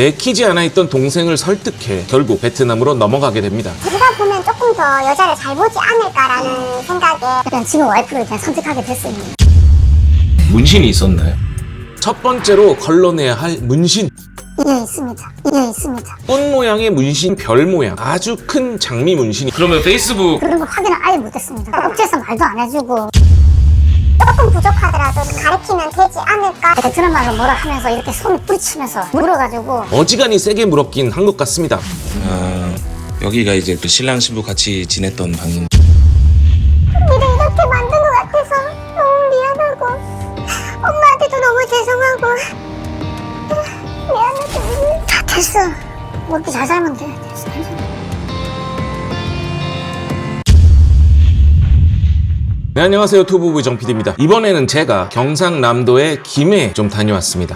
내키지 않아 있던 동생을 설득해 결국 베트남으로 넘어가게 됩니다. 제가 보면 조금 더 여자를 잘 보지 않을까라는 생각에 그냥 지금 와이프를 그냥 선택하게 됐어요. 문신이 있었나요? 첫 번째로 걸러내야 할 문신. 예, 있습니다. 예, 있습니다. 꽃 모양의 문신, 별 모양, 아주 큰 장미 문신이. 그러면 페이스북 그런 거 확인을 아예 못했습니다. 업체에서 말도 안 해주고 조금 부족하더라도 가르치면 되지 않을까. 베트남 말로 뭐라 하면서 이렇게 손 뿌리치면서 물어가지고 어지간히 세게 물었긴 한 것 같습니다. 여기가 이제 또 신랑 신부 같이 지냈던 방인. 니를 이렇게 만든 것 같아서 너무 미안하고 엄마한테도 너무 죄송하고 미안해. 다 됐어. 뭐 이렇게 잘 살면 돼. 됐어. 네, 안녕하세요. 투부부 정PD입니다. 이번에는 제가 경상남도의 김해에 좀 다녀왔습니다.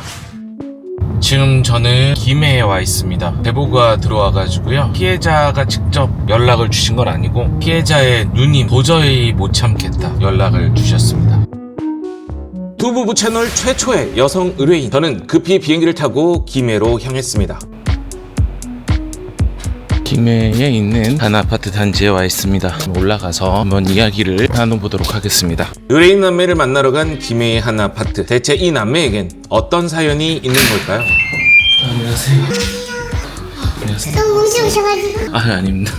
지금 저는 김해에 와 있습니다. 제보가 들어와가지고요. 피해자가 직접 연락을 주신 건 아니고 피해자의 누님 도저히 못 참겠다 연락을 주셨습니다. 투부부 채널 최초의 여성 의뢰인. 저는 급히 비행기를 타고 김해로 향했습니다. 김해에 있는 한 아파트 단지에 와 있습니다. 올라가서 한번 이야기를 나눠보도록 하겠습니다. 의뢰인 남매를 만나러 간 김해의 한 아파트. 대체 이 남매에겐 어떤 사연이 있는 걸까요? 안녕하세요. 안녕하세요. 너무 무시우셔가지고 아닙니다.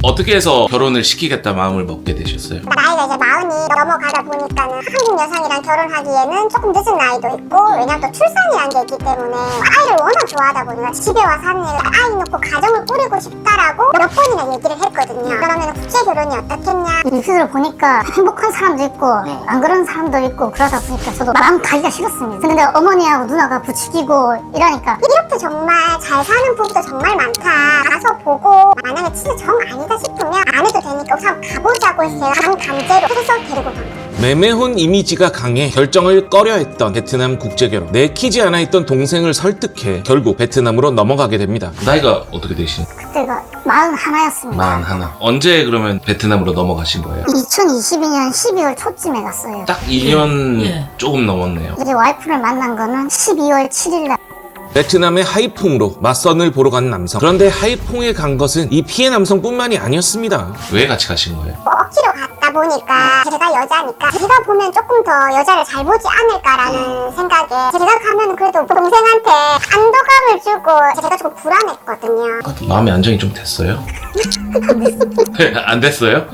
어떻게 해서 결혼을 시키겠다 마음을 먹게 되셨어요? 나이가 이제 40이 넘어가다 보니까는 한국 여성이랑 결혼하기에는 조금 늦은 나이도 있고, 왜냐면 또 출산이란 게 있기 때문에 아이를 워낙 좋아하다 보니까 집에 와서 하는 일, 아이 놓고 가정을 꾸리고 싶다라고 몇 번이나 얘기를 했거든요. 그러면 국제 결혼이 어떻겠냐. 뉴스를 보니까 행복한 사람도 있고 안 그런 사람도 있고 그러다 보니까 저도 마음 가기가 싫었습니다. 근데 어머니하고 누나가 부추기고 이러니까 이렇게 정말 잘 사는 부부도 정말 많다. 가서 보고 만약에 진짜 정 아니다 싶으면 안 해도 되니까 우선 가보자고 했어요. 강제로 해서 데리고 간 거예요. 매매혼 이미지가 강해 결정을 꺼려했던 베트남 국제결혼. 내키지 않아 있던 동생을 설득해 결국 베트남으로 넘어가게 됩니다. 나이가 어떻게 되시나요? 그때가 41였습니다. 41. 언제 그러면 베트남으로 넘어가신 거예요? 2022년 12월 초쯤에 갔어요. 딱 2년 조금 넘었네요. 이제 와이프를 만난 거는 12월 7일 날. 베트남의 하이퐁으로 맞선을 보러 간 남성. 그런데 하이퐁에 간 것은 이 피해 남성뿐만이 아니었습니다. 왜 같이 가신 거예요? 뭐 억지로 갔다 보니까 제가 여자니까 제가 보면 조금 더 여자를 잘 보지 않을까라는 생각에 제가 가면 그래도 동생한테 안도감을 주고 제가 조금 불안했거든요. 마음의 안정이 좀 됐어요? 안 됐어요?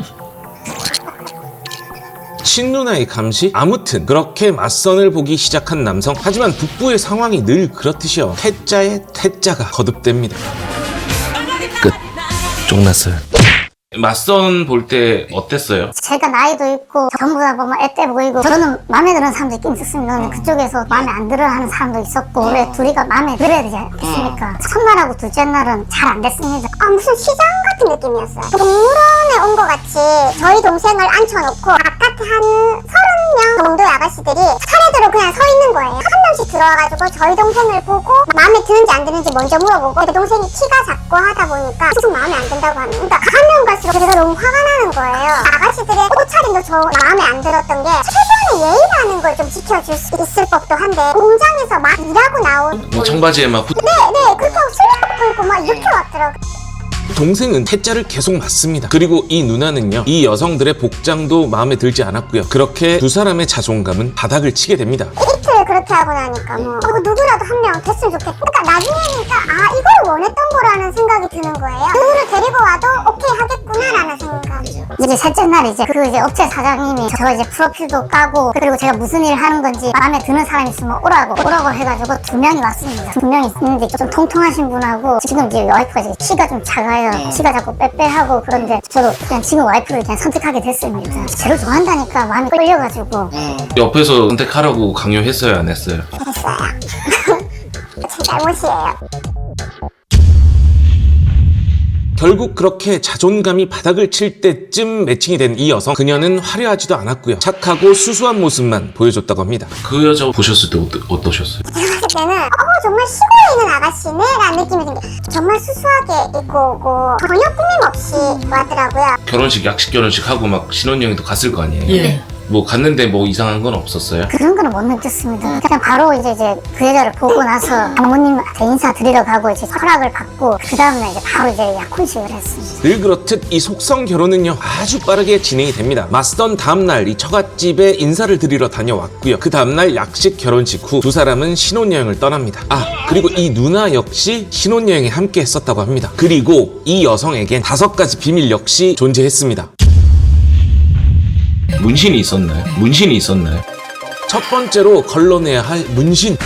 친누나의 감시? 아무튼 그렇게 맞선을 보기 시작한 남성. 하지만 북부의 상황이 늘 그렇듯이요. 태자의 태자가 거듭됩니다. 끝. 쫑났어요. 맞선 볼 때 어땠어요? 제가 나이도 있고 전부 다 보면 애때 보이고 저는 마음에 드는 사람도 있긴 있었습니다. 근데 그쪽에서 마음에 안 들어 하는 사람도 있었고 원래 둘이가 마음에 들어야 되지 않겠습니까? 첫날하고 둘째 날은 잘 안 됐습니다. 무슨 시장 같은 느낌이었어요. 동물원에 온 것 같이 저희 동생을 앉혀놓고 바깥에 한 30명 정도의 아가씨들이 차례대로 그냥 서 있는 거예요. 한 명씩 들어와가지고 저희 동생을 보고 마음에 드는지 안 드는지 먼저 물어보고 그 동생이 키가 작고 하다 보니까 계속 마음에 안 든다고 하는. 그러니까 가면 갈수록 제가 너무 화가 나는 거예요. 아가씨들의 옷차림도 저 마음에 안 들었던 게 최소한의 예의라는 걸 좀 지켜줄 수 있을 법도 한데 공장에서 막 일하고 나온 뭐 청바지에 막 네네 그렇게 하고 슬랙 불고 막 이렇게 왔더라고요. 동생은 태자를 계속 맞습니다. 그리고 이 누나는요, 이 여성들의 복장도 마음에 들지 않았고요. 그렇게 두 사람의 자존감은 바닥을 치게 됩니다. 이틀 그렇게 하고 나니까 뭐 누구라도 한 명 됐으면 좋겠다. 그러니까 나중에니까 이걸 원했던 거라는 생각이 드는 거예요. 누구를 데리고 와도 오케이 하겠구나라는 생각. 이제 셋째 날 이제 그 이제 업체 사장님이 저 이제 프로필도 까고 그리고 제가 무슨 일 하는 건지 마음에 드는 사람 있으면 오라고 해가지고 2명이 왔습니다. 2명이 있는데 좀 통통하신 분하고 지금 이제 와이프가 이제 키가 좀 작아요. 키가 자꾸 빼빼하고 그런데 저도 그냥 지금 와이프를 그냥 선택하게 됐습니다. 쟤를 좋아한다니까 마음이 끌려가지고. 옆에서 선택하라고 강요했어요, 안 했어요? 했어요. 제 잘못이에요. 결국 그렇게 자존감이 바닥을 칠 때쯤 매칭이 된 이 여성. 그녀는 화려하지도 않았고요. 착하고 수수한 모습만 보여줬다고 합니다. 그 여자 보셨을 때 어떠셨어요? 제가 봤을 때는 정말 시골에 있는 아가씨네 라는 느낌이 든 게 정말 수수하게 입고 오고 전혀 꾸밈 없이 왔더라고요. 결혼식, 약식 결혼식 하고 막 신혼여행도 갔을 거 아니에요? 예. 뭐 갔는데 뭐 이상한 건 없었어요? 그런 거는 못 느꼈습니다. 그냥 바로 이제 그 여자를 보고 나서 장모님한테 인사드리러 가고 이제 허락을 받고 그 다음날 이제 바로 이제 약혼식을 했습니다. 늘 그렇듯 이 속성 결혼은요 아주 빠르게 진행이 됩니다. 맞선 다음날 이 처갓집에 인사를 드리러 다녀왔고요. 그 다음날 약식 결혼식 후 두 사람은 신혼여행을 떠납니다. 그리고 이 누나 역시 신혼여행에 함께 했었다고 합니다. 그리고 이 여성에겐 5가지 비밀 역시 존재했습니다. 문신이 있었나요? 문신이 있었나요? 첫 번째로 걸러내야 할 문신.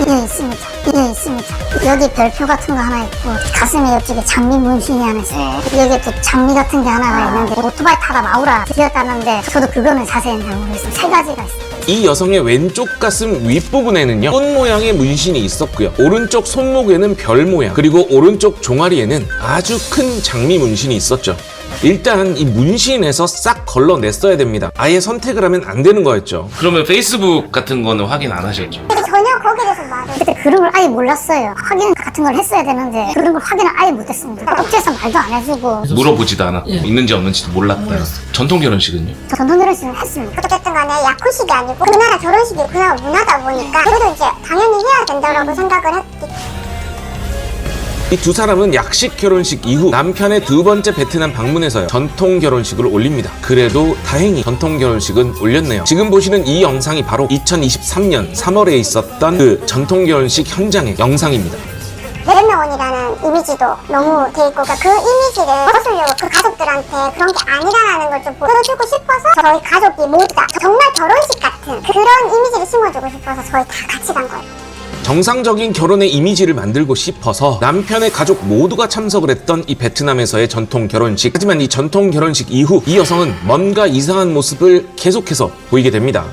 이게 있습니다. 이게 있습니다. 여기 별표 같은 거 하나 있고 가슴에 옆쪽에 장미 문신이 하나 있어요. 여기 또 장미 같은 게 하나가 있는데 오토바이 타다 마우라 들렸다는데 저도 그거는 자세히는 잘 모르겠어요. 3가지가 있어요. 이 여성의 왼쪽 가슴 윗부분에는요 꽃 모양의 문신이 있었고요. 오른쪽 손목에는 별 모양, 그리고 오른쪽 종아리에는 아주 큰 장미 문신이 있었죠. 일단 이 문신에서 싹 걸러냈어야 됩니다. 아예 선택을 하면 안 되는 거였죠. 그러면 페이스북 같은 거는 확인 안 하셨죠? 전혀 거기에 대해서 말을 그때 그런 걸 아예 몰랐어요. 확인 같은 걸 했어야 되는데 그런 걸 확인을 아예 못했습니다. 업체에서 말도 안 해주고 물어보지도 않았고 있는지 없는지도 몰랐다. 전통 결혼식은요? 전통 결혼식을 했습니다. 어쨌든 간에 약혼식이 아니고 그 나라 결혼식이 그 나라 문화다 보니까 그래도 이제 당연히 해야 된다고 생각을 했기. 이 두 사람은 약식 결혼식 이후 남편의 2번째 베트남 방문에서 전통 결혼식을 올립니다. 그래도 다행히 전통 결혼식은 올렸네요. 지금 보시는 이 영상이 바로 2023년 3월에 있었던 그 전통 결혼식 현장의 영상입니다. 레드명원이라는 이미지도 너무 돼 있고 그러니까 그 이미지를 벗으려고 그 가족들한테 그런 게 아니라는 걸 좀 보여주고 싶어서 저희 가족이 모두 다 정말 결혼식 같은 그런 이미지를 심어주고 싶어서 저희 다 같이 간 거예요. 정상적인 결혼의 이미지를 만들고 싶어서 남편의 가족 모두가 참석을 했던 이 베트남에서의 전통 결혼식. 하지만 이 전통 결혼식 이후 이 여성은 뭔가 이상한 모습을 계속해서 보이게 됩니다.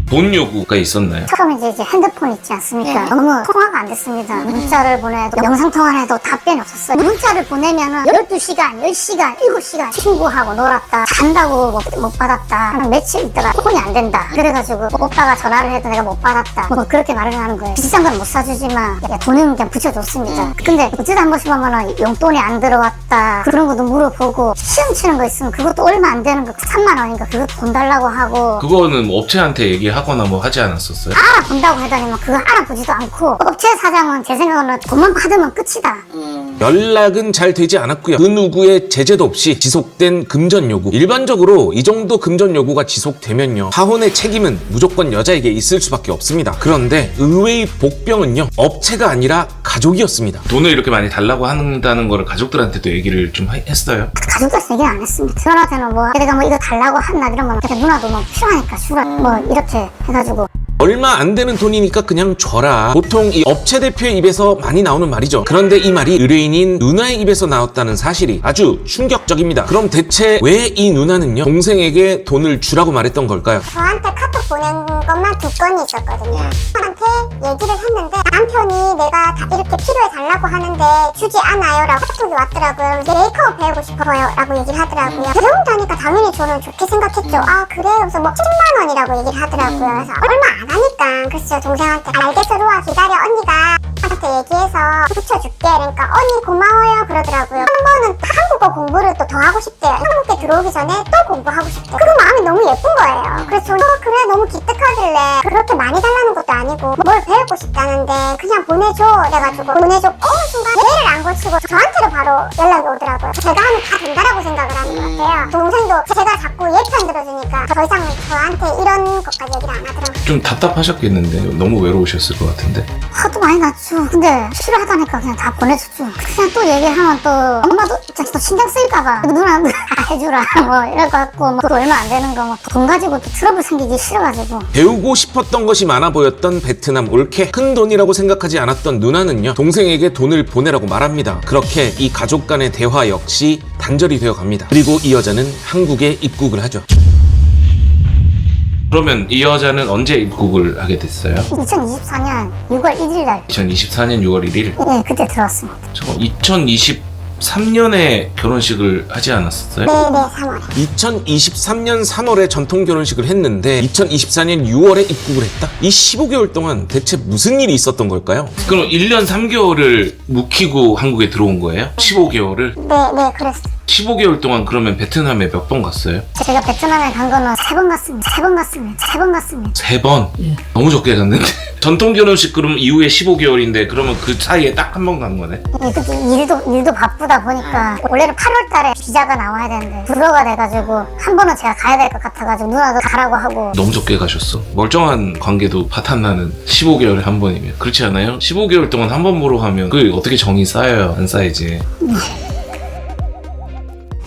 돈 요구가 있었나요? 처음에 이제 핸드폰 있지 않습니까? 너무 통화가 안 됐습니다. 문자를 보내도 영상통화를 해도 답변이 없었어요. 문자를 보내면은 12시간, 10시간, 7시간 친구하고 놀았다. 잔다고 못 받았다. 한 며칠 있다가 폰이 안 된다. 그래가지고 오빠가 전화를 해도 내가 못 받았다. 뭐 그렇게 말을 하는 거예요. 비싼 건 못 사주지만 돈은 그냥 붙여줬습니다. 근데 어쩌다 한 번씩 보면은 용돈이 안 들어왔다. 그런 것도 물어보고 시험 치는 거 있으면 그것도 얼마 안 되는 거 3만 원인가 그것도 돈 달라고 하고 그거는 뭐 업체한테 얘기하거나 뭐 하지 않았었어요? 알아본다고 하더니만 그거 알아보지도 않고 업체 사장은 제 생각으로는 돈만 받으면 끝이다. 연락은 잘 되지 않았고요. 그 누구의 제재도 없이 지속된 금전 요구. 일반적으로 이 정도 금전 요구가 지속되면요 파혼의 책임은 무조건 여자에게 있을 수밖에 없습니다. 그런데 의외의 복병은요 업체가 아니라 가족이었습니다. 돈을 이렇게 많이 달라고 한다는 거를 가족들한테도 얘기를 좀 했어요? 가족들한테 얘기는 안 했습니다. 저한테는 뭐 내가 뭐 이거 달라고 한다 이러면 누나도 뭐 필요하니까 주라 뭐 이렇게 해가지고 얼마 안 되는 돈이니까 그냥 줘라. 보통 이 업체 대표의 입에서 많이 나오는 말이죠. 그런데 이 말이 의뢰인인 누나의 입에서 나왔다는 사실이 아주 충격적입니다. 그럼 대체 왜 이 누나는요 동생에게 돈을 주라고 말했던 걸까요? 저한테 카톡 보낸 것만 2건이 있었거든요. 저한테 얘기를 했는데 남편이 내가 다 이렇게 필요해 달라고 하는데 주지 않아요 라고 카톡이 왔더라고요. 메이크업 배우고 싶어요 라고 얘기를 하더라고요. 그 정도 하니까 당연히 저는 좋게 생각했죠. 아 그래? 그래서 뭐 10만 원이라고 얘기를 하더라고요. 그래서 얼마 안 하니까 그래서 동생한테 알겠어 로아 기다려 언니가 한테 얘기해서 붙여줄게. 그러니까 언니 고마워요 그러더라고요. 한 번은 한국어 공부를 또 더 하고 싶대요. 한국에 들어오기 전에 또 공부하고 싶대요. 그거 마음이 너무 예쁜 거예요. 그래서 저는 그래 너무 기특하길래 그렇게 많이 달라는 것도 아니고 뭘 배우고 싶다는데 그냥 보내줘 그래가지고 보내줬고 순간 얘를 안 고치고 저한테로 바로 연락이 오더라고요. 제가 하면 다 된다라고 생각을 하는 것 같아요. 동생도 제가 자꾸 얘 편 들어주니까 더 이상 저한테 이런 것까지 얘기를 안 하더라고요. 좀 답답하셨겠는데 너무 외로우셨을 것 같은데. 화도 많이 났죠. 근데 싫어하다니까 그냥 다 보내줬죠. 그냥 또 얘기하면 또 엄마도 또 신경 쓰일까봐 누나도 다 해주라 뭐 이래갖고 뭐 또 얼마 안 되는 거 뭐 돈 가지고 또 트러블 생기기 싫어가지고 배우고 싶었던 것이 많아 보였던 베트남 올케. 큰 돈이라고 생각하지 않았던 누나는요 동생에게 돈을 보내라고 말합니다. 그렇게 이 가족 간의 대화 역시 단절이 되어 갑니다. 그리고 이 여자는 한국에 입국을 하죠. 그러면 이 여자는 언제 입국을 하게 됐어요? 2024년 6월 1일 날 2024년 6월 1일. 예, 그때 들어왔습니다. 2020 2023년에 결혼식을 하지 않았었어요? 네네 3월 2023년 3월에 전통 결혼식을 했는데 2024년 6월에 입국을 했다? 이 15개월 동안 대체 무슨 일이 있었던 걸까요? 그럼 1년 3개월을 묵히고 한국에 들어온 거예요? 15개월을? 네네 그랬어요. 15개월 동안 그러면 베트남에 몇 번 갔어요? 제가 베트남에 간 거는 3번 갔습니다. 3번 갔습니다. 3번 갔습니다. 3번? 너무 적게 갔는데? 전통 결혼식 그럼 이후에 15개월인데 그러면 그 사이에 딱 한 번 간 거네? 예, 그때 일도 바쁘다 보니까 원래는 8월 달에 비자가 나와야 되는데 불어가 돼가지고 한 번은 제가 가야 될 것 같아가지고 누나도 가라고 하고. 너무 적게 가셨어. 멀쩡한 관계도 파탄나는 15개월에 한 번이면. 그렇지 않아요? 15개월 동안 한 번 보러 가면 그게 어떻게 정이 쌓여요? 안 쌓이지.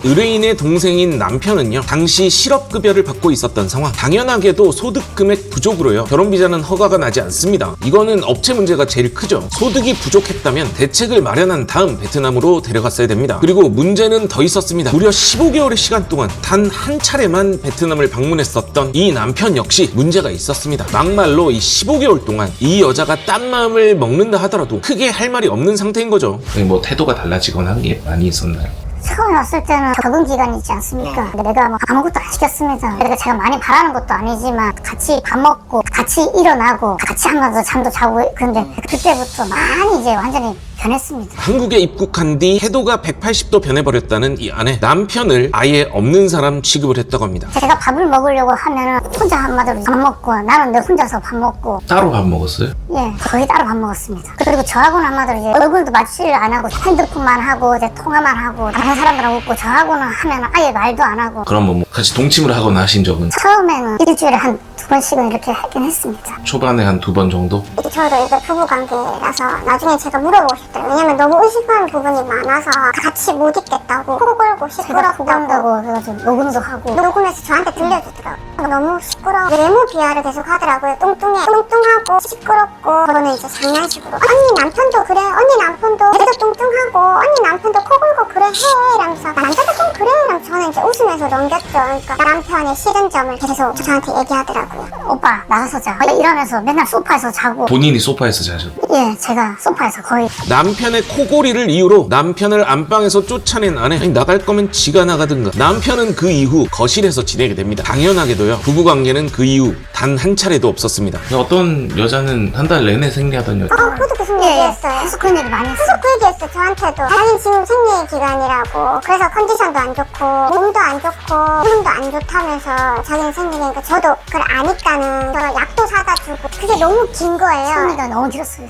의뢰인의 동생인 남편은요, 당시 실업급여를 받고 있었던 상황. 당연하게도 소득 금액 부족으로요, 결혼비자는 허가가 나지 않습니다. 이거는 업체 문제가 제일 크죠. 소득이 부족했다면 대책을 마련한 다음 베트남으로 데려갔어야 됩니다. 그리고 문제는 더 있었습니다. 무려 15개월의 시간 동안 단 한 차례만 베트남을 방문했었던 이 남편 역시 문제가 있었습니다. 막말로 이 15개월 동안 이 여자가 딴 마음을 먹는다 하더라도 크게 할 말이 없는 상태인 거죠. 뭐 태도가 달라지거나 한 게 많이 있었나요? 처음에 왔을 때는 적응 기간이 있지 않습니까? 근데 내가 뭐 아무것도 안 시켰습니다. 그러니까 제가 많이 바라는 것도 아니지만 같이 밥 먹고 같이 일어나고 같이 한번더 잠도 자고. 근데 그때부터 많이 이제 완전히 변했습니다. 한국에 입국한 뒤 태도가 180도 변해버렸다는 이 아내. 남편을 아예 없는 사람 취급을 했다고 합니다. 제가 밥을 먹으려고 하면은 혼자 한마디로 밥 먹고 나는 내 혼자서 밥 먹고. 따로 밥 먹었어요? 예, 거의 따로 밥 먹었습니다. 그리고 저하고는 한마디로 이제 얼굴도 마주치를 안 하고 핸드폰만 하고 이제 통화만 하고 다른 사람들하고 웃고 저하고는 하면 아예 말도 안 하고. 그럼 뭐 같이 동침을 하거나 하신 적은? 처음에는 일주일에 한 2번씩은 이렇게 하긴 했습니다. 초반에 한 2번 정도? 저도 이제 부부관계라서 나중에 제가 물어보고 싶더라고요. 왜냐면 너무 의심하는 부분이 많아서 같이 못 있겠다고 코 골고 제가 시끄럽다고 구간다고 그래가지고 녹음도 하고. 녹음해서 저한테 들려주더라고요. 너무 시끄러워. 외모 비하를 계속 하더라고요. 뚱뚱하고 시끄럽고. 저는 이제 장난식으로 언니 남편도 그래. 언니 남편도 얘도 뚱뚱하고 언니 남편도 코 골고 그래 해 이러면서 남자도 좀 그래 이러면서 저는 이제 웃으면서 넘겼죠. 그러니까 남편의 싫은 점을 계속 저한테 얘기하더라고요. 오빠 나가서 자. 이러면서 맨날 소파에서 자고. 본인이 소파에서 자셨. 예, 제가 소파에서 거의. 남편의 코골이를 이유로 남편을 안방에서 쫓아낸 아내. 아니, 나갈 거면 지가 나가든가. 남편은 그 이후 거실에서 지내게 됩니다. 당연하게도요, 부부관계는 그 이후 단 한 차례도 없었습니다. 어떤 여자는 한 달 내내 생리하던 여자. 그것도 무슨 예, 얘기했어요? 계속 그런 얘기 많이 했어요. 계속 그 얘기했어요. 저한테도. 자기는 지금 생리 기간이라고. 그래서 컨디션도 안 좋고 몸도 안 좋고 기분도 안 좋다면서 자기는 생리니까 저도 그걸 아니까는 저 약도 사다 주고. 그게 너무 긴 거예요. 생리가 너무 길었어요.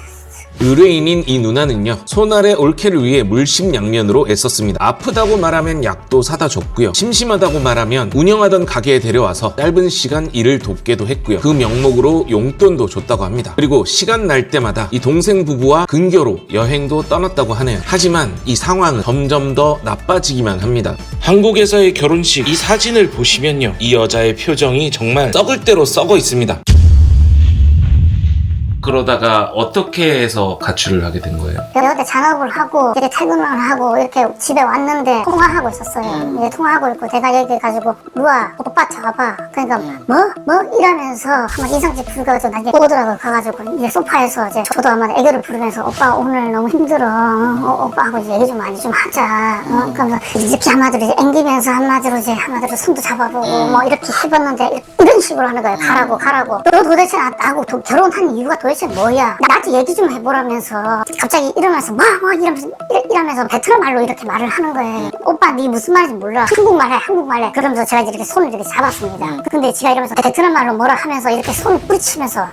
의뢰인인 이 누나는요, 손아래 올케를 위해 물심양면으로 애썼습니다. 아프다고 말하면 약도 사다 줬고요, 심심하다고 말하면 운영하던 가게에 데려와서 짧은 시간 일을 돕게도 했고요, 그 명목으로 용돈도 줬다고 합니다. 그리고 시간 날 때마다 이 동생 부부와 근교로 여행도 떠났다고 하네요. 하지만 이 상황은 점점 더 나빠지기만 합니다. 한국에서의 결혼식, 이 사진을 보시면요, 이 여자의 표정이 정말 썩을 대로 썩어 있습니다. 그러다가 어떻게 해서 가출을 하게 된 거예요? 그때 잔업을 하고 이렇게 퇴근을 하고 이렇게 집에 왔는데 통화하고 있었어요. 이제 통화하고 있고 내가 얘기해가지고 누아 오빠 잡아. 그러니까 뭐 이러면서 한번 이상적 불가가지고 나중에 오더라고요. 가가지고 이제 소파에서 이제 저도 아마 애교를 부르면서 오빠 오늘 너무 힘들어. 오빠하고 이제 얘기 좀 많이 좀 하자. 그러면서 이렇게 한마디로 이제 앵기면서 한마디로 한마디로 손도 잡아보고 뭐 이렇게 해봤는데 이런 식으로 하는 거예요. 가라고. 너 도대체 나하고 결혼한 이유가 도대체 뭐야? 나한테 얘기 좀 해보라면서 갑자기 일어나서 이러면서 베트남 말로 이렇게 말을 하는 거예요. 오빠 네 무슨 말인지 몰라. 한국말해. 그러면서 제가 이렇게 손을 이렇게 잡았습니다. 근데 제가 이러면서 베트남 말로 뭐라 하면서 이렇게 손을 뿌리치면서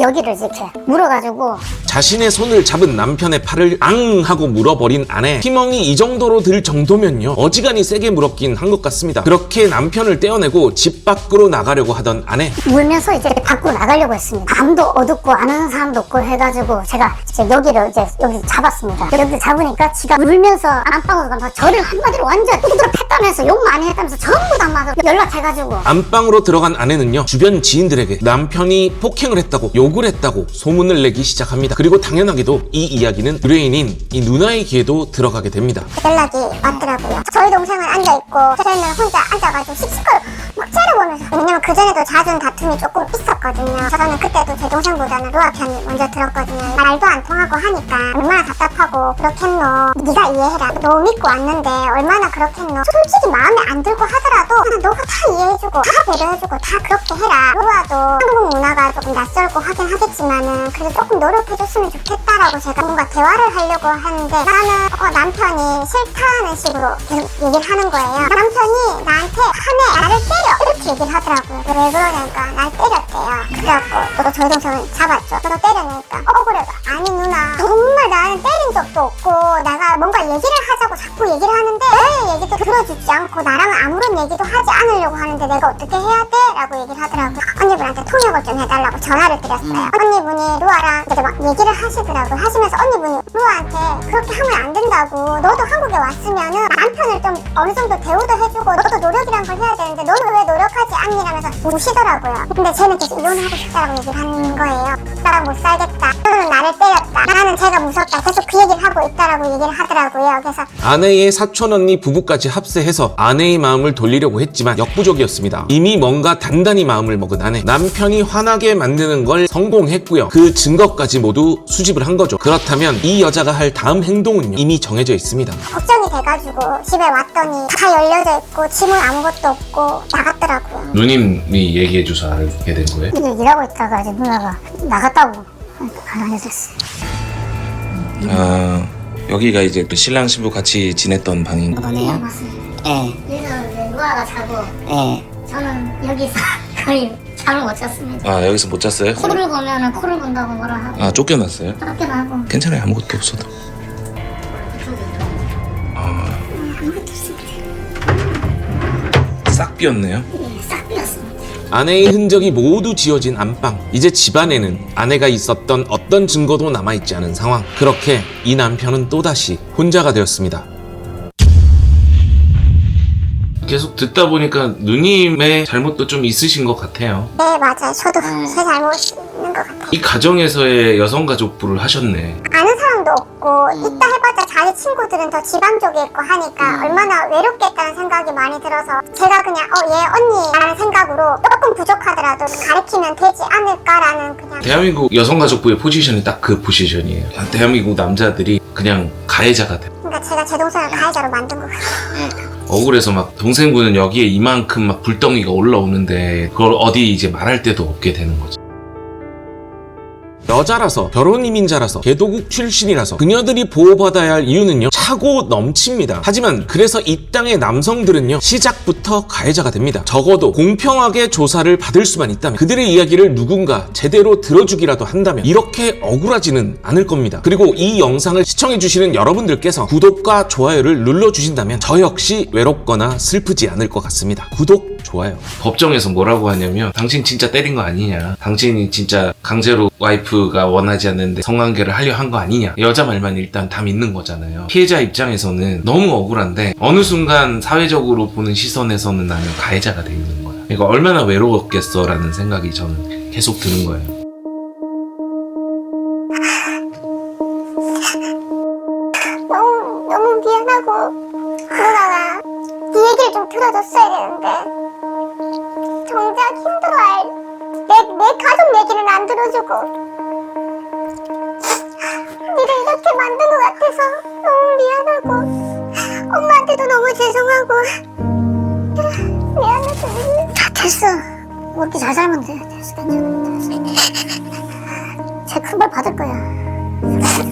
여기를 이렇게 물어가지고. 자신의 손을 잡은 남편의 팔을 앙 하고 물어버린 아내. 피멍이 이 정도로 들 정도면요, 어지간히 세게 물었긴 한 것 같습니다. 그렇게 남편을 떼어내고 집 밖으로 나가려고 하던 아내. 울면서 이제 밖으로 나가려고 했습니다. 밤도 어둡고 아는 사람도 없고 해가지고 제가 이제 여기 잡았습니다. 여기 잡으니까 지가 울면서 안방으로 가면서 저를 한마디로 완전 뚜드러 팼다면서 욕 많이 했다면서 전부 다 막 연락해가지고. 안방으로 들어간 아내는요, 주변 지인들에게 남편이 폭행을 했다고, 욕을 했다고 소문을 내기 시작합니다. 그리고 당연하게도 이 이야기는 의뢰인인 이 누나의 귀에도 들어가게 됩니다. 연락이 왔더라고요. 저희 동생은 앉아있고 저희는 혼자 앉아가지고 시끄럽고 막 째려보면서. 왜냐면 그전에도 잦은 다툼이 조금 있었거든요. 저는 그때도 제 동생보다는 루아 편을 먼저 들었거든요. 말도 안 통하고 하니까 얼마나 답답하고 그렇겠노. 네가 이해해라. 너 믿고 왔는데 얼마나 그렇겠노. 솔직히 마음에 안 들고 하더라도 그냥 너가 다 이해해주고 다 배려해주고 다 그렇게 해라. 루아도 한국 문화가 조금 낯설고 하긴 하겠지만은 그래도 조금 노력해줬으면 좋겠다라고 제가 뭔가 대화를 하려고 하는데 나는 남편이 싫다는 식으로 계속 얘기를 하는 거예요. 남편이 나한테 화내, 나를 때려 이렇게 얘기를 하더라고요. 왜 그러냐니까 날 때렸대요. 그래갖고 저도 저희 동생을 잡았죠. 저도 때려내니까 억울해서 아니 누나 정말 나는 때린 적도 없고 내가 뭔가 얘기를 하자고 자꾸 얘기를 하는데 내 얘기도 들어주지 않고 나랑 아무런 얘기도 하지 않으려고 하는데 내가 어떻게 해야 돼? 라고 얘기를 하더라고요. 언니분한테 통역을 좀 해달라고 전화를 드렸어요. 언니분이 루아랑 이제 막 얘기를 하시더라고요. 하시면서 언니분이 루아한테 그렇게 하면 안 된다고 너도 한국에 왔으면은 남편을 좀 어느 정도 대우도 해주고 너도 노력이란 걸 해야 되는데 너는 왜 노력하지 않니라면서 우시더라고요. 근데 쟤는 계속 이혼하고 싶다라고 얘기를 하는 거예요. 나랑 못 살겠다. 너는 나를 때렸다. 나는 제가 무섭다. 계속 그 얘기를 하고 있다라고 얘기를 하더라고요. 그래서 아내의 사촌언니 부부까지 합세해서 아내의 마음을 돌리려고 했지만 역부족이었습니다. 이미 뭔가 단단히 마음을 먹은 아내. 남편이 화나게 만드는 걸 성공했고요. 그 증거까지 모두 수집을 한 거죠. 그렇다면 이 여자가 할 다음 행동은요? 이미 정해져 있습니다. 걱정이 돼가지고 집에 왔더니 다 열려져 있고 짐은 아무것도 없고 나갔더라고요. 누님이 얘기해줘서 알게 된 거예요? 이게 일하고 있다가 이제 누나가 나갔다고 알려줬어요. 아, 여기가 이제 또 신랑 신부 같이 지냈던 방인가? 네, 맞습니다. 예, 그래서 이제 누나가 자고 예. 저는 여기서 거의 잠을 못 잤습니다. 아, 여기서 못 잤어요? 코를 보면은 코를 본다고 뭐라 하고 아, 쫓겨났어요? 쫓겨나고 괜찮아요, 아무것도 없어도. 아무것도 없습니다. 싹 비었네요. 예, 싹 비었습니다. 아내의 흔적이 모두 지워진 안방. 이제 집안에는 아내가 있었던 어떤 증거도 남아있지 않은 상황. 그렇게 이 남편은 또다시 혼자가 되었습니다. 계속 듣다 보니까 누님의 잘못도 좀 있으신 것 같아요. 네 맞아요. 저도 제 잘못이 있는 것 같아요. 이 가정에서의 여성가족부를 하셨네. 아는 사람도 없고 있다 해봤자 자기 친구들은 더 지방 쪽에 있고 하니까 얼마나 외롭겠다는 생각이 많이 들어서 제가 그냥 얘 언니라는 생각으로 조금 부족하더라도 가르치면 되지 않을까라는 그냥 대한민국 여성가족부의 포지션이 딱 그 포지션이에요. 대한민국 남자들이 그냥 가해자가 돼. 그러니까 제가 제 동생을 가해자로 만든 것 같아요. 억울해서 막 동생분은 여기에 이만큼 막 불덩이가 올라오는데 그걸 어디 이제 말할 데도 없게 되는 거죠. 여자라서, 결혼 이민자라서, 개도국 출신이라서 그녀들이 보호받아야 할 이유는요, 차고 넘칩니다. 하지만 그래서 이 땅의 남성들은요, 시작부터 가해자가 됩니다. 적어도 공평하게 조사를 받을 수만 있다면, 그들의 이야기를 누군가 제대로 들어주기라도 한다면 이렇게 억울하지는 않을 겁니다. 그리고 이 영상을 시청해주시는 여러분들께서 구독과 좋아요를 눌러주신다면 저 역시 외롭거나 슬프지 않을 것 같습니다. 구독, 좋아요. 법정에서 뭐라고 하냐면 당신 진짜 때린 거 아니냐, 당신이 진짜 강제로 와이프가 원하지 않는데 성관계를 하려 한 거 아니냐, 여자 말만 일단 다 믿는 거잖아요. 피해자 입장에서는 너무 억울한데 어느 순간 사회적으로 보는 시선에서는 나는 가해자가 돼 있는 거야. 그러니까 얼마나 외로웠겠어 라는 생각이 저는 계속 드는 거예요. 너무 미안하고 누나가 네 얘기를 좀 들어줬어야 되는데 정작 힘들어할 내 가족 얘기는 안 들어주고 니를 이렇게 만든 것 같아서 너무 미안하고 엄마한테도 너무 죄송하고 미안해서 다 됐어. 뭐 이렇게 잘 살면 돼. 됐어, 괜찮아. 제 큰 벌 받을 거야.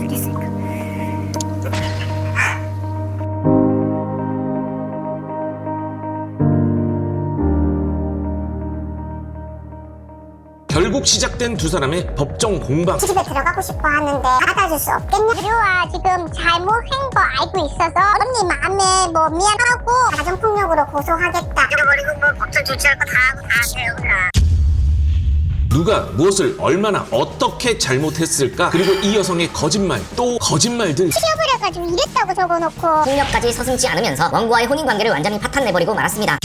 됐으니까. 결국 시작된 두 사람의 법정 공방. 집에 들어가고 싶어 하는데 받아줄 수 없겠냐? 루아 지금 잘못한 거 알고 있어서 언니 마음에 뭐 미안하고 가정폭력으로 고소하겠다. 잃어버리고 뭐 법적 조치할 거 다 하고 다 세우라. 누가 무엇을 얼마나 어떻게 잘못했을까? 그리고 이 여성의 거짓말, 또 거짓말들. 튀겨버려가지고 이랬다고 적어놓고 폭력까지 서슴지 않으면서 원고와의 혼인관계를 완전히 파탄내버리고 말았습니다.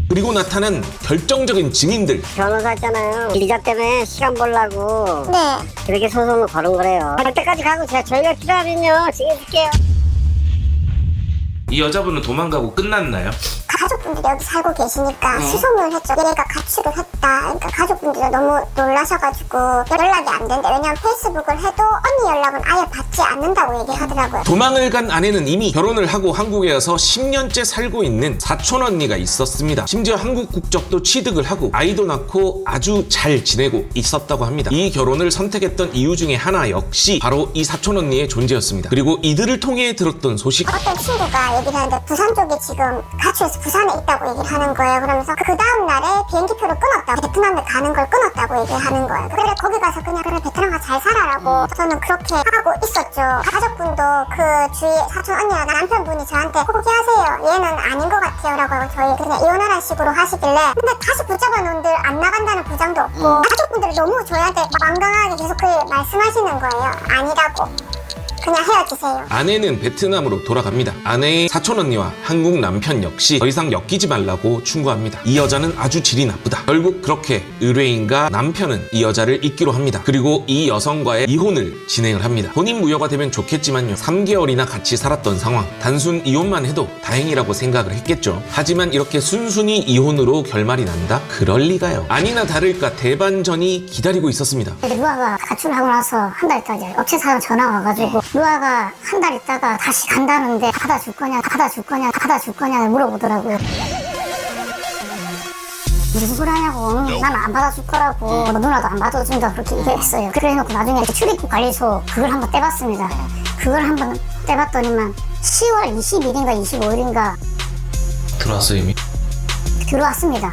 그리고 나타난 결정적인 증인들. 변호사 있잖아요. 비자 때문에 시간 벌라고 네 그렇게 소송을 걸은 거래요. 할 때까지 가고 저희가 필요하면요 지켜줄게요. 이 여자분은 도망가고 끝났나요? 가족분들이 여기 살고 계시니까 수소문을 했죠. 얘가 가출을 했다. 그러니까 가족분들이 너무 놀라셔가지고 연락이 안 된대. 왜냐면 페이스북을 해도 언니 연락은 아예 받지 않는다고 얘기하더라고요. 도망을 간 아내는 이미 결혼을 하고 한국에 와서 10년째 살고 있는 사촌 언니가 있었습니다. 심지어 한국 국적도 취득을 하고 아이도 낳고 아주 잘 지내고 있었다고 합니다. 이 결혼을 선택했던 이유 중에 하나 역시 바로 이 사촌 언니의 존재였습니다. 그리고 이들을 통해 들었던 소식. 어떤 친구가 얘기를 하는데 부산 쪽에 지금 가출해서 부산에 있다고 얘기를 하는 거예요. 그러면서 그 다음 날에 비행기표를 끊었다고, 베트남에 가는 걸 끊었다고 얘기를 하는 거예요. 그래 거기 가서 그냥 그래 베트남 가서 잘 살아라고 저는 그렇게 하고 있었죠. 가족분도 그 주위 사촌 언니나 남편분이 저한테 포기하세요. 얘는 아닌 것 같아요 라고 하고 저희 그냥 이혼하라는 식으로 하시길래 근데 다시 붙잡아 놓은들 안 나간다는 보장도 없고 가족분들이 너무 저희한테 완강하게 계속 그 말씀하시는 거예요. 아니라고. 그냥 헤어지세요. 아내는 베트남으로 돌아갑니다. 아내의 사촌 언니와 한국 남편 역시 더 이상 엮이지 말라고 충고합니다. 이 여자는 아주 질이 나쁘다. 결국 그렇게 의뢰인과 남편은 이 여자를 잊기로 합니다. 그리고 이 여성과의 이혼을 진행을 합니다. 혼인 무효가 되면 좋겠지만요. 3개월이나 같이 살았던 상황. 단순 이혼만 해도 다행이라고 생각을 했겠죠. 하지만 이렇게 순순히 이혼으로 결말이 난다? 그럴 리가요. 아니나 다를까 대반전이 기다리고 있었습니다. 루아가 가출하고 나서 한 달 있다 이제 업체사로 전화가 와가지고 루아가 한 달 있다가 다시 간다는데 받아줄 거냐 물어보더라고요. 무슨 소리 하냐고. 나는 안 받아줄 거라고. 누나도 안 받아준다 그렇게 얘기했어요. 그래 놓고 나중에 출입국 관리소 그걸 한번 떼봤습니다. 그걸 한번 떼봤더니만 10월 20일인가 25일인가 들어왔어 이미? 들어왔습니다.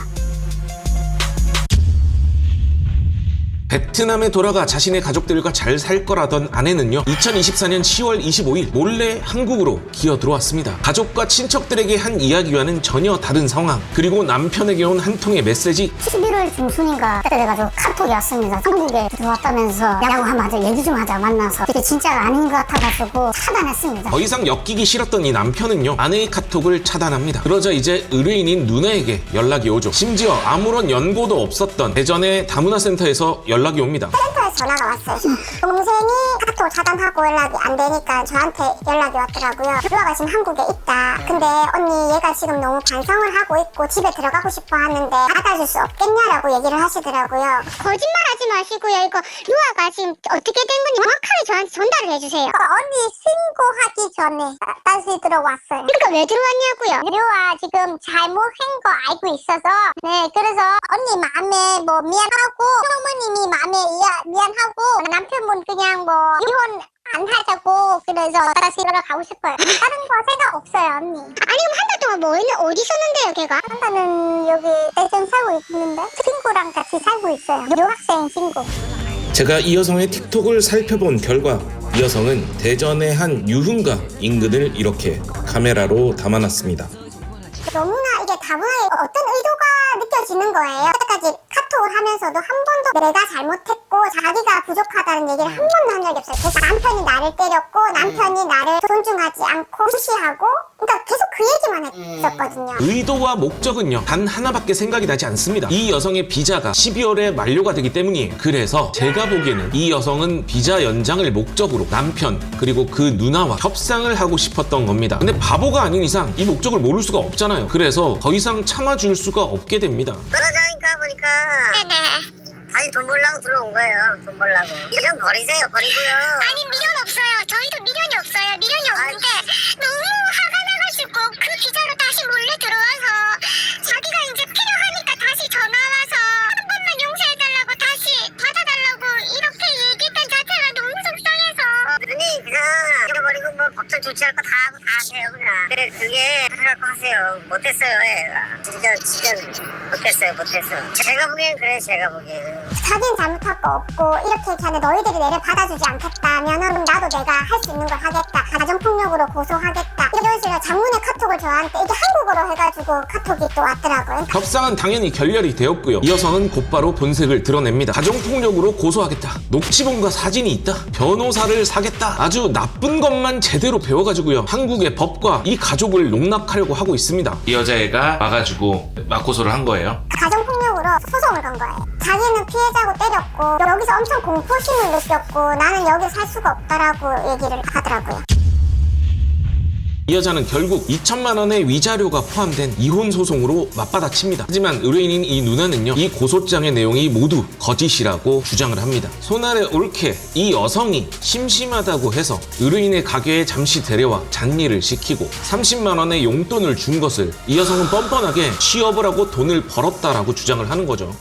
베트남에 돌아가 자신의 가족들과 잘 살 거라던 아내는요 2024년 10월 25일 몰래 한국으로 기어 들어왔습니다. 가족과 친척들에게 한 이야기와는 전혀 다른 상황. 그리고 남편에게 온 한 통의 메시지. 11월 중순인가 그때 돼가지고 카톡이 왔습니다. 한국에 들어왔다면서 야구하면 하자 얘기 좀 하자 만나서 이게 진짜가 아닌 것 같아가지고 차단했습니다. 더 이상 엮이기 싫었던 이 남편은요 아내의 카톡을 차단합니다. 그러자 이제 의뢰인인 누나에게 연락이 오죠. 심지어 아무런 연고도 없었던 대전의 다문화센터에서 연락이 옵니다. 센터에서 전화가 왔어요. 동생이 카톡 차단하고 연락이 안 되니까 저한테 연락이 왔더라고요. 루아가 지금 한국에 있다. 근데 언니 얘가 지금 너무 반성을 하고 있고 집에 들어가고 싶어 하는데 받아줄 수 없겠냐라고 얘기를 하시더라고요. 거짓말하지 마시고요. 이거 루아가 지금 어떻게 된 건지 정확하게 저한테 전달을 해주세요. 언니 신고하기 전에 다시 들어왔어요. 그러니까 왜 들어왔냐고요? 루아 지금 잘못한 거 알고 있어서 네 그래서 언니 마음에 뭐 미안하고 어머님이 마음에 미안하고 남편분 그냥 뭐 이혼 안 하자고 그래서 다시 들어가고 싶어요. 다른 거 생각 없어요 언니. 아니 그럼 한 달 동안 뭐 어디 있었는데요 걔가? 한 달은 여기 대전 살고 있는데 친구랑 같이 살고 있어요. 유학생 친구. 제가 이 여성의 틱톡을 살펴본 결과 이 여성은 대전의 한 유흥가 인근을 이렇게 카메라로 담아놨습니다. 너무나 이게 다분하게 어떤 의도가 느껴지는 거예요. 여태까지 카톡을 하면서도 한 번도 내가 잘못했고 자기가 부족하다는 얘기를 한 번도 한 적이 없어요. 그래서 남편이 나를 때렸고 남편이 나를 존중하지 않고 무시하고 그러니까 계속 그 얘기만 했었거든요. 의도와 목적은요 단 하나밖에 생각이 나지 않습니다. 이 여성의 비자가 12월에 만료가 되기 때문이에요. 그래서 제가 보기에는 이 여성은 비자 연장을 목적으로 남편 그리고 그 누나와 협상을 하고 싶었던 겁니다. 근데 바보가 아닌 이상 이 목적을 모를 수가 없잖아요. 그래서 더 이상 참아줄 수가 없게 됩니다. 떨어져니까 보니까 다시 돈 벌려고 들어온 거예요. 돈 벌려고. 미련 버리세요. 버리고요. 아니 미련 없어요. 저희도 미련이 없어요. 미련이 없는데 너무 화가 나가지고 그 기자로 다시 몰래 들어와서 자기가 이제 필요하니까 다시 전화 와서 한 번만 용서해달라고 다시 받아달라고 이렇게 얘기했던 자체가 너무 속상해서 누님 그냥 잃어버리고 뭐 법적 조치할 거 다 하고 다 하세요 그냥. 그래 그게 하라고 하세요. 못했어요 얘가. 진짜 못했어. 제가 보기엔 그래 제가 보기엔. 자기는 잘못할 거 없고 이렇게 자네 너희들이 내를 받아주지 않겠다면은 그럼 나도 내가 할 수 있는 걸 하겠다. 가정폭력으로 고소하겠다. 이런 식으로 장문의 카톡을 저한테 이게 한국어로 해가지고 카톡이 또 왔더라고요. 협상은 당연히 결렬이 되었고요. 이 여성은 곧바로 본색을 드러냅니다. 가정폭력으로 고소하겠다. 녹취본과 사진이 있다. 변호사를 사겠다. 아주 나쁜 것만 제대로 배워가지고요. 한국의 법과 이 가족을 농락하려고 하고 있습니다. 이 여자애가 와가지고 맞고소를 한 거예요. 가정폭력으로 소송을 건 거예요. 자기는 피해자고 때렸고 여기서 엄청 공포심을 느꼈고 나는 여기 살 수가 없다라고 얘기를 하더라고요. 4년 잘못할 거 없고 이렇게 자네 너희들이 내를 받아주지 않겠다면은 그럼 나도 내가 할 수 있는 걸 하겠다. 가정폭력으로 고소하겠다. 이런 식으로 장문의 카톡을 저한테 이게 한국어로 해가지고 카톡이 또 왔더라고요. 이 여자는 결국 2천만 원의 위자료가 포함된 이혼 소송으로 맞받아칩니다. 하지만 의뢰인인 이 누나는요, 이 고소장의 내용이 모두 거짓이라고 주장을 합니다. 손아래 옳게 이 여성이 심심하다고 해서 의뢰인의 가게에 잠시 데려와 잔일을 시키고 30만 원의 용돈을 준 것을 이 여성은 뻔뻔하게 취업을 하고 돈을 벌었다라고 주장을 하는 거죠.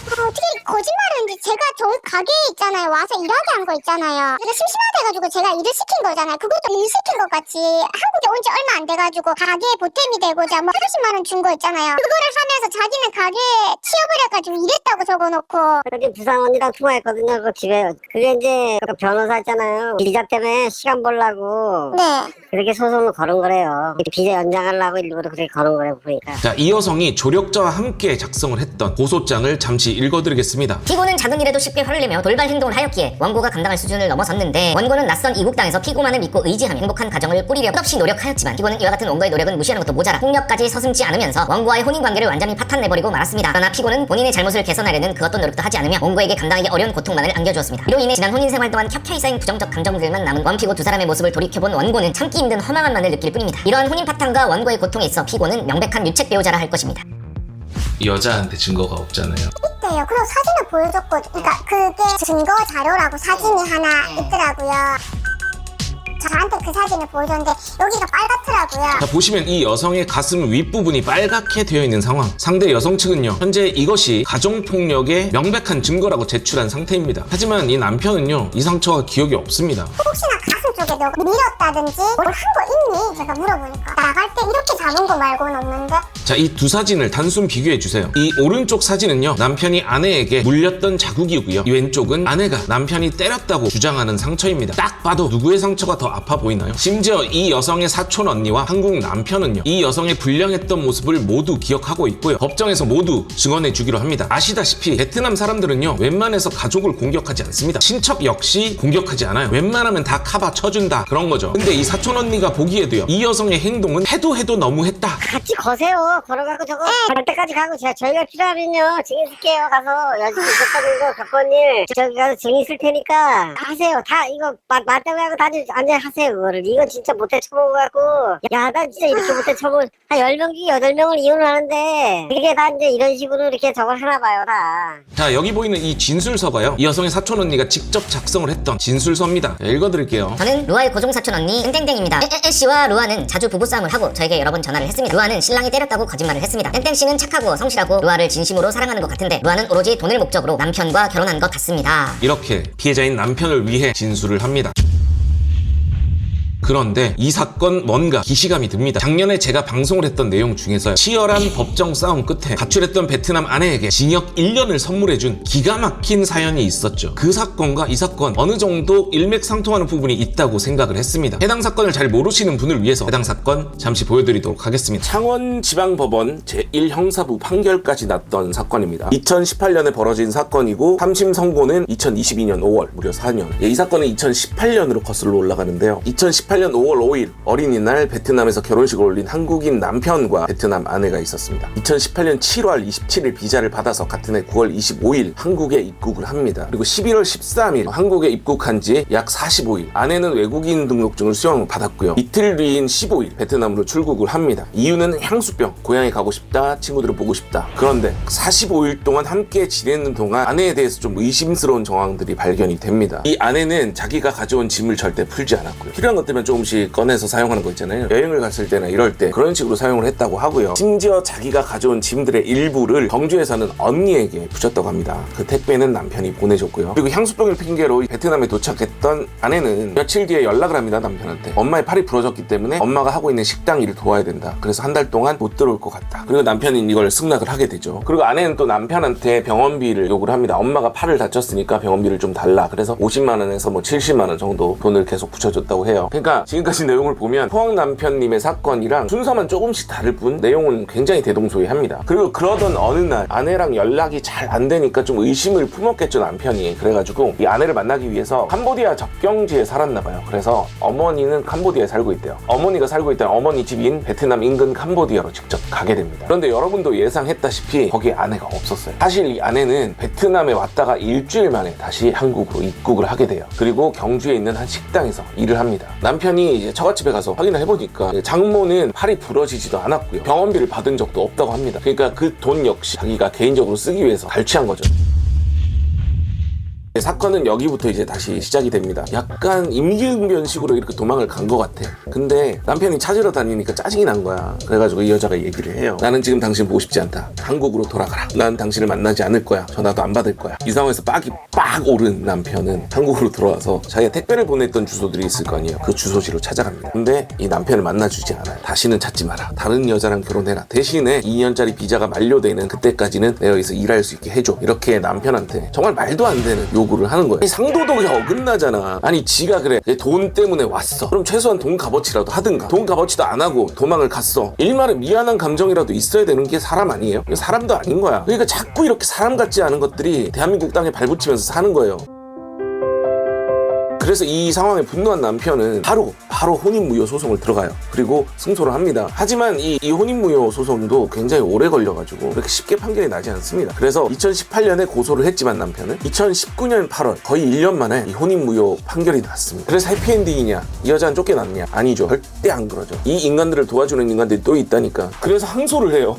어떻게 거짓말하는지. 제가 저 가게에 있잖아요. 와서 일하게 한 거 있잖아요. 제가 심심하대가지고 제가 일을 시킨 거잖아요. 그것도 일 시킨 것 같이 한국에 온 지 얼마 안 돼가지고 가게에 보탬이 되고자 뭐 30만 원 준 거 있잖아요. 그거를 하면서 자기는 가게에 취업을 해가지고 일했다고 적어놓고. 여기 부산 언니랑 통화했거든요. 그 집에. 그게 이제 그 변호사 있잖아요. 비자 때문에 시간 벌라고 네. 그렇게 소송을 걸은 거래요. 비자 연장하려고 일부러 그렇게 걸은 거래요, 보니까. 자, 이 여성이 조력자와 함께 작성을 했던 고소장을 잠시 읽어드리겠습니다. 피고는 작은 일에도 쉽게 화를 내며 돌발 행동을 하였기에 원고가 감당할 수준을 넘어섰는데 원고는 낯선 이국 땅에서 피고만을 믿고 의지하며 행복한 가정을 꾸리려 끝없이 노력하였지만 피고는 이와 같은 원고의 노력은 무시하는 것도 모자라 폭력까지 서슴지 않으면서 원고와의 혼인관계를 완전히 파탄내버리고 말았습니다. 그러나 피고는 본인의 잘못을 개선하려는 그 어떤 노력도 하지 않으며 원고에게 감당하기 어려운 고통만을 안겨주었습니다. 이로 인해 지난 혼인생활 동안 켜켜이 쌓인 부정적 감정들만 남은 원피고 두 사람의 모습을 돌이켜본 원고는 참기 힘든 허망함만을 느낄 뿐입니다. 이러한 혼인 파탄과 원고의 고통에 있어 피고는 명백한 유책 배우자라 할 것입니다. 이 여자한테 증거가 없잖아요. 있대요. 그리고 사진을 보여줬거든요. 그러니까 그게 증거 자료라고 사진이 하나 있더라고요. 저한테 그 사진을 보여줬는데 여기가 빨갛더라고요. 자, 보시면 이 여성의 가슴 윗부분이 빨갛게 되어 있는 상황. 상대 여성 측은요, 현재 이것이 가정폭력의 명백한 증거라고 제출한 상태입니다. 하지만 이 남편은요, 이 상처가 기억이 없습니다. 혹시나 가슴 쪽에 너가 밀었다든지 뭘 한 거 있니? 제가 물어보니까 나갈 때 이렇게 잡은 거 말고는 없는데. 자, 이 두 사진을 단순 비교해 주세요. 이 오른쪽 사진은요, 남편이 아내에게 물렸던 자국이고요. 이 왼쪽은 아내가 남편이 때렸다고 주장하는 상처입니다. 딱 봐도 누구의 상처가 더 아파 보이나요? 심지어 이 여성의 사촌 언니와 한국 남편은요, 이 여성의 불량했던 모습을 모두 기억하고 있고요. 법정에서 모두 증언해 주기로 합니다. 아시다시피 베트남 사람들은요, 웬만해서 가족을 공격하지 않습니다. 친척 역시 공격하지 않아요. 웬만하면 다 카바 쳐준다, 그런 거죠. 근데 이 사촌 언니가 보기에도요, 이 여성의 행동은 해도 너무했다. 같이 거세요. 걸어가고 저거 갈 때까지 가고 저희가 필요하면요 증인 쓸게요. 가서 여지껏 있었다는 거 겪은 일 저기 가서 증인 쓸 테니까 하세요. 다 이거 맞다고 하고 다들 앉아 하세요. 그거를. 이거 진짜 못해 처먹어갖고 야 나 진짜 이렇게 못해 처먹 한 10명 중에 8명을 이혼을 하는데 이게 다 이제 이런 식으로 이렇게 저걸 하나 봐요 다. 자, 여기 보이는 이 진술서가요, 이 여성의 사촌 언니가 직접 작성을 했던 진술서입니다. 자, 읽어드릴게요. 저는 루아의 고종 사촌 언니 땡땡땡입니다. 씨와 루아는 자주 부부싸움을 하고 저에게 여러 번 전화를 했습니다. 루아는 신랑이 때렸다고 거짓말을 했습니다. 땡땡씨는 착하고 성실하고 루아를 진심으로 사랑하는 것 같은데 루아는 오로지 돈을 목적으로 남편과 결혼한 것 같습니다. 이렇게 피해자인 남편을 위해 진술을 합니다. 그런데 이 사건 뭔가 기시감이 듭니다. 작년에 제가 방송을 했던 내용 중에서 치열한 법정 싸움 끝에 가출했던 베트남 아내에게 징역 1년을 선물해준 기가 막힌 사연이 있었죠. 그 사건과 이 사건 어느 정도 일맥상통하는 부분이 있다고 생각을 했습니다. 해당 사건을 잘 모르시는 분을 위해서 해당 사건 잠시 보여드리도록 하겠습니다. 창원지방법원 제1형사부 판결까지 났던 사건입니다. 2018년에 벌어진 사건이고 3심 선고는 2022년 5월, 무려 4년. 이 사건은 2018년으로 거슬러 올라가는데요. 2018년 5월 5일 어린이날 베트남에서 결혼식을 올린 한국인 남편과 베트남 아내가 있었습니다. 2018년 7월 27일 비자를 받아서 같은 해 9월 25일 한국에 입국을 합니다. 그리고 11월 13일 한국에 입국한 지 약 45일 아내는 외국인 등록증을 수령을 받았고요. 이틀 뒤인 15일 베트남으로 출국을 합니다. 이유는 향수병, 고향에 가고 싶다, 친구들을 보고 싶다. 그런데 45일 동안 함께 지내는 동안 아내에 대해서 좀 의심스러운 정황들이 발견이 됩니다. 이 아내는 자기가 가져온 짐을 절대 풀지 않았고요. 필요한 것 때문에 조금씩 꺼내서 사용하는 거 있잖아요. 여행을 갔을 때나 이럴 때 그런 식으로 사용을 했다고 하고요. 심지어 자기가 가져온 짐들의 일부를 경주에 사는 언니에게 붙였다고 합니다. 그 택배는 남편이 보내줬고요. 그리고 향수병을 핑계로 베트남에 도착했던 아내는 며칠 뒤에 연락을 합니다. 남편한테. 엄마의 팔이 부러졌기 때문에 엄마가 하고 있는 식당 일을 도와야 된다. 그래서 한 달 동안 못 들어올 것 같다. 그리고 남편은 이걸 승낙을 하게 되죠. 그리고 아내는 또 남편한테 병원비를 요구를 합니다. 엄마가 팔을 다쳤으니까 병원비를 좀 달라. 그래서 50만 원에서 뭐 70만 원 정도 돈을 계속 붙여줬다고 해요. 그러니까 지금까지 내용을 보면 포항 남편님의 사건이랑 순서만 조금씩 다를 뿐 내용은 굉장히 대동소이합니다. 그리고 그러던 어느 날 아내랑 연락이 잘 안 되니까 좀 의심을 품었겠죠, 남편이. 그래가지고 이 아내를 만나기 위해서 캄보디아 접경지에 살았나 봐요. 그래서 어머니는 캄보디아에 살고 있대요. 어머니가 살고 있던 어머니 집인 베트남 인근 캄보디아로 직접 가게 됩니다. 그런데 여러분도 예상했다시피 거기에 아내가 없었어요. 사실 이 아내는 베트남에 왔다가 일주일 만에 다시 한국으로 입국을 하게 돼요. 그리고 경주에 있는 한 식당에서 일을 합니다. 남편 남편이 이제 처갓집에 가서 확인을 해보니까 장모는 팔이 부러지지도 않았고요. 병원비를 받은 적도 없다고 합니다. 그러니까 그 돈 역시 자기가 개인적으로 쓰기 위해서 갈취한 거죠. 사건은 여기부터 이제 다시 시작이 됩니다. 약간 임기응변식으로 이렇게 도망을 간 것 같아. 근데 남편이 찾으러 다니니까 짜증이 난 거야. 그래가지고 이 여자가 얘기를 해요. 나는 지금 당신 보고 싶지 않다. 한국으로 돌아가라. 난 당신을 만나지 않을 거야. 전화도 안 받을 거야. 이 상황에서 빡이 빡 오른 남편은 한국으로 돌아와서 자기가 택배를 보냈던 주소들이 있을 거 아니에요. 그 주소지로 찾아갑니다. 근데 이 남편을 만나주지 않아요. 다시는 찾지 마라. 다른 여자랑 결혼해라. 대신에 2년짜리 비자가 만료되는 그때까지는 내가 여기서 일할 수 있게 해줘. 이렇게 남편한테 정말 말도 안 되는 요구를 하는 거예요. 아니, 상도덕이 어긋나잖아. 아니 지가 그래 돈 때문에 왔어. 그럼 최소한 돈 값어치라도 하든가. 돈 값어치도 안 하고 도망을 갔어. 일말의 미안한 감정이라도 있어야 되는 게 사람 아니에요? 사람도 아닌 거야. 그러니까 자꾸 이렇게 사람 같지 않은 것들이 대한민국 땅에 발붙이면서 사는 거예요. 그래서 이 상황에 분노한 남편은 바로 혼인무효 소송을 들어가요. 그리고 승소를 합니다. 하지만 이 혼인무효 소송도 굉장히 오래 걸려가지고 그렇게 쉽게 판결이 나지 않습니다. 그래서 2018년에 고소를 했지만 남편은 2019년 8월 거의 1년 만에 이 혼인무효 판결이 났습니다. 그래서 해피엔딩이냐? 이 여자는 쫓겨났냐? 아니죠. 절대 안 그러죠. 이 인간들을 도와주는 인간들이 또 있다니까. 그래서 항소를 해요.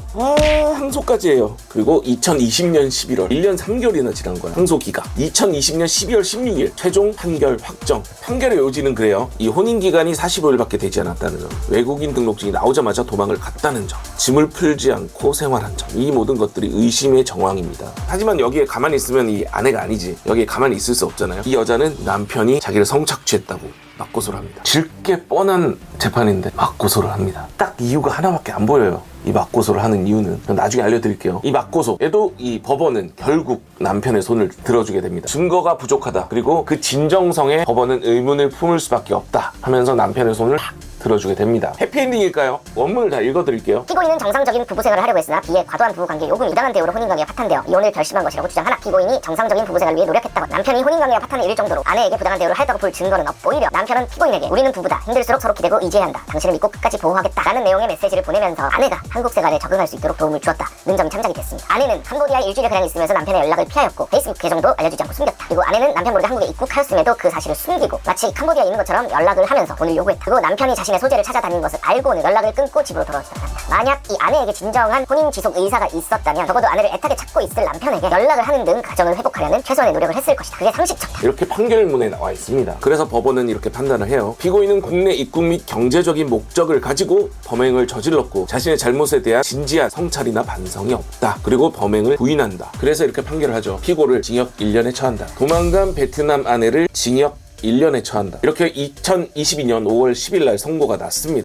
항소까지 해요. 그리고 2020년 11월 1년 3개월이나 지난 거야. 항소 기각. 2020년 12월 16일 최종 판결 확정. 판결의 요지는 그래요. 이 혼인 기간이 45일밖에 되지 않았다는 점, 외국인 등록증이 나오자마자 도망을 갔다는 점, 짐을 풀지 않고 생활한 점, 이 모든 것들이 의심의 정황입니다. 하지만 여기에 가만히 있으면 이 아내가 아니지. 여기에 가만히 있을 수 없잖아요. 이 여자는 남편이 자기를 성착취했다고 맞고소를 합니다. 질게 뻔한 재판인데 맞고소를 합니다. 딱 이유가 하나밖에 안 보여요. 이 맞고소를 하는 이유는 나중에 알려드릴게요. 이 맞고소에도 이 법원은 결국 남편의 손을 들어주게 됩니다. 증거가 부족하다. 그리고 그 진정성에 법원은 의문을 품을 수밖에 없다 하면서 남편의 손을 탁 들어주게 됩니다. 해피엔딩일까요? 원문을 다 읽어드릴게요. 피고인은 정상적인 부부생활을 하려고 했으나 비에 과도한 부부관계 요금 부당한 대우로 혼인관계가 파탄되어 이혼을 결심한 것이라고 주장하나 피고인이 정상적인 부부생활을 위해 노력했다고 남편이 혼인관계가 파탄을 이룰 정도로 아내에게 부당한 대우를 하였다고 볼 증거는 없고 오히려 남편은 피고인에게 우리는 부부다. 힘들수록 서로 기대고 의지해야 한다. 당신을 믿고 끝까지 보호하겠다. 라는 내용의 메시지를 보내면서 아내가 한국 생활에 적응할 수 있도록 도움을 주었다. 는 점이 참작이 됐습니다. 아내는 캄보디아에 일주일에 그냥 있으면서 남편의 연락을 피하였고 페이스북 계정도 알려주지 않고 숨겼다. 그리고 아내는 남편 모르게 한국에 입국하였음에도 그 사실을 숨기고 마치 캄보디아에 있는 것처럼 연락을 하면서 돈을 요구했다. 그리고 남편이 자신의 소재를 찾아다니는 것을 알고는 연락을 끊고 집으로 돌아오셨다. 만약 이 아내에게 진정한 혼인 지속 의사가 있었다면 적어도 아내를 애타게 찾고 있을 남편에게 연락을 하는 등 가정을 회복하려는 최소한의 노력을 했을 것이다. 그게 상식적이다. 이렇게 판결문에 나와 있습니다. 그래서 법원은 이렇게 판단을 해요. 피고인은 국내 입국 및 경제적인 목적을 가지고 범행을 저질렀고 자신의 잘못에 대한 진지한 성찰이나 반성이 없다. 그리고 범행을 부인한다. 그래서 이렇게 판결을 하죠. 피고를 징역 1년에 처한다. 도망간 베트남 아내를 징역 1년에 처한다. 이렇게 2022년 5월 10일 날 선고가 났습니다.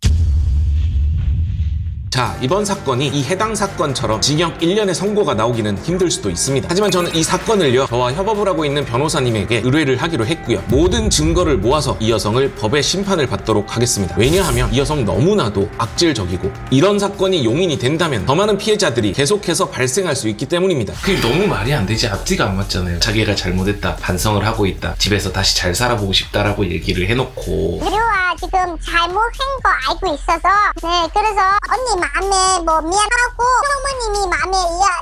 자, 이번 사건이 이 해당 사건처럼 징역 1년의 선고가 나오기는 힘들 수도 있습니다. 하지만 저는 이 사건을요, 저와 협업을 하고 있는 변호사님에게 의뢰를 하기로 했고요. 모든 증거를 모아서 이 여성을 법의 심판을 받도록 하겠습니다. 왜냐하면 이 여성 너무나도 악질적이고 이런 사건이 용인이 된다면 더 많은 피해자들이 계속해서 발생할 수 있기 때문입니다. 그게 너무 말이 안 되지. 앞뒤가 안 맞잖아요. 자기가 잘못했다, 반성을 하고 있다, 집에서 다시 잘 살아보고 싶다라고 얘기를 해놓고 유아 지금 잘못한 거 알고 있어서 네 그래서 언니 마음에 뭐 미안하고 어머님이 마음에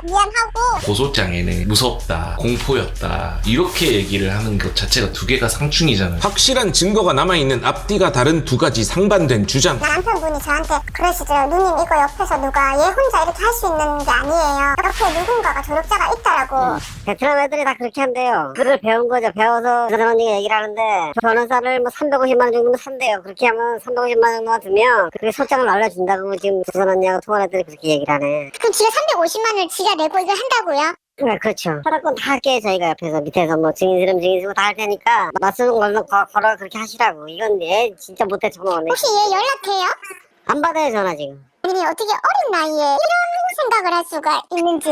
미안하고 고소장에는 무섭다, 공포였다 이렇게 얘기를 하는 것 자체가 두 개가 상충이잖아요. 확실한 증거가 남아있는 앞뒤가 다른 두 가지 상반된 주장. 남편분이 저한테 그러시더라고요. 누님 이거 옆에서 누가 얘 혼자 이렇게 할 수 있는 게 아니에요. 옆에 누군가가 조력자가 있다라고. 베트남 애들이 다 그렇게 한대요. 글을 배운 거죠. 배워서 그런 언니가 얘기를 하는데 변호사를 뭐 350만 원 정도면 산대요. 그렇게 하면 350만 원 정도만 두면 그게 소장을 날려준다고 지금 조선 언니하고 통화 애들이 그렇게 얘기를 하네. 그럼 지가 350만을 지가 내고 이걸 한다고요? 네, 그렇죠. 사람건 다 할게요. 저희가 옆에서 밑에서 뭐 증인 쓰고 다 할 테니까 맞서는 걸로 걸어 그렇게 하시라고. 이건 얘 진짜 못해 처먹었네. 혹시 얘 연락해요? 안 받아요 전화 지금. 본인이 어떻게 어린 나이에 이런 생각을 할 수가 있는지.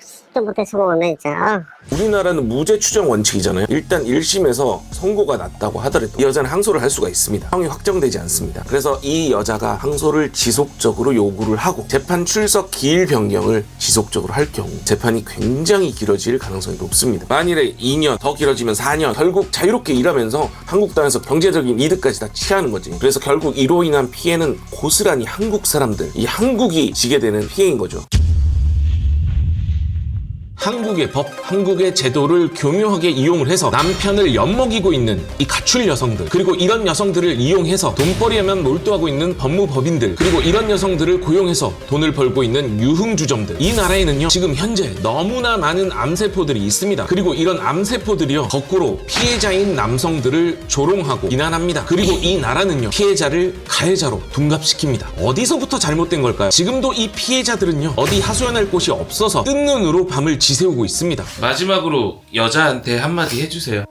진짜 못해 처먹었네 진짜. 우리나라는 무죄 추정 원칙이잖아요. 일단 1심에서 선고가 났다고 하더라도 이 여자는 항소를 할 수가 있습니다. 형이 확정되지 않습니다. 그래서 이 여자가 항소를 지속적으로 요구를 하고 재판 출석 기일 변경을 지속적으로 할 경우 재판이 굉장히 길어질 가능성이 높습니다. 만일에 2년, 더 길어지면 4년, 결국 자유롭게 일하면서 한국 땅에서 경제적인 이득까지 다 취하는 거지. 그래서 결국 이로 인한 피해는 고스란히 한국 사람들, 이 한국이 지게 되는 피해인 거죠. 한국의 법, 한국의 제도를 교묘하게 이용을 해서 남편을 엿먹이고 있는 이 가출 여성들, 그리고 이런 여성들을 이용해서 돈벌이에만 몰두하고 있는 법무법인들, 그리고 이런 여성들을 고용해서 돈을 벌고 있는 유흥주점들. 이 나라에는요 지금 현재 너무나 많은 암세포들이 있습니다. 그리고 이런 암세포들이요 거꾸로 피해자인 남성들을 조롱하고 비난합니다. 그리고 이 나라는요 피해자를 가해자로 둔갑시킵니다. 어디서부터 잘못된 걸까요? 지금도 이 피해자들은요 어디 하소연할 곳이 없어서 뜬 눈으로 밤을 지새우고 있습니다. 마지막으로 여자한테 한마디 해주세요.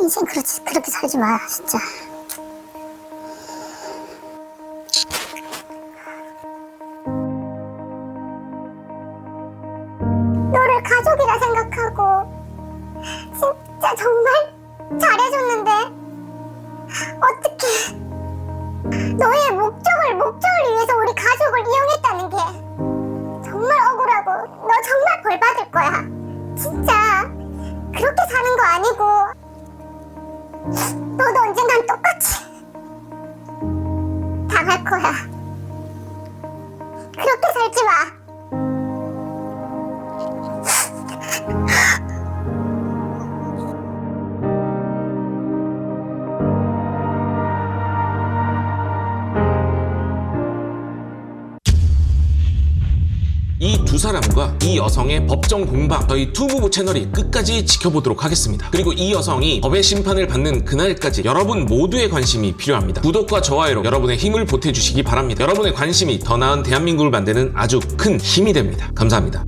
인생 그렇게 살지 마 진짜. 너를 가족이라 생각하고 진짜 정말 잘해줬는데 어떻게 너의 목적을 위해서 우리 가족을 이용했다는 게 정말 억울하고 너 정말 벌 받을 거야. 진짜 그렇게 사는 거 아니고 너도 언젠간 똑같이 당할 거야. 그렇게 살지 마. 이 두 사람과 이 여성의 법정 공방, 저희 투부부 채널이 끝까지 지켜보도록 하겠습니다. 그리고 이 여성이 법의 심판을 받는 그날까지 여러분 모두의 관심이 필요합니다. 구독과 좋아요로 여러분의 힘을 보태주시기 바랍니다. 여러분의 관심이 더 나은 대한민국을 만드는 아주 큰 힘이 됩니다. 감사합니다.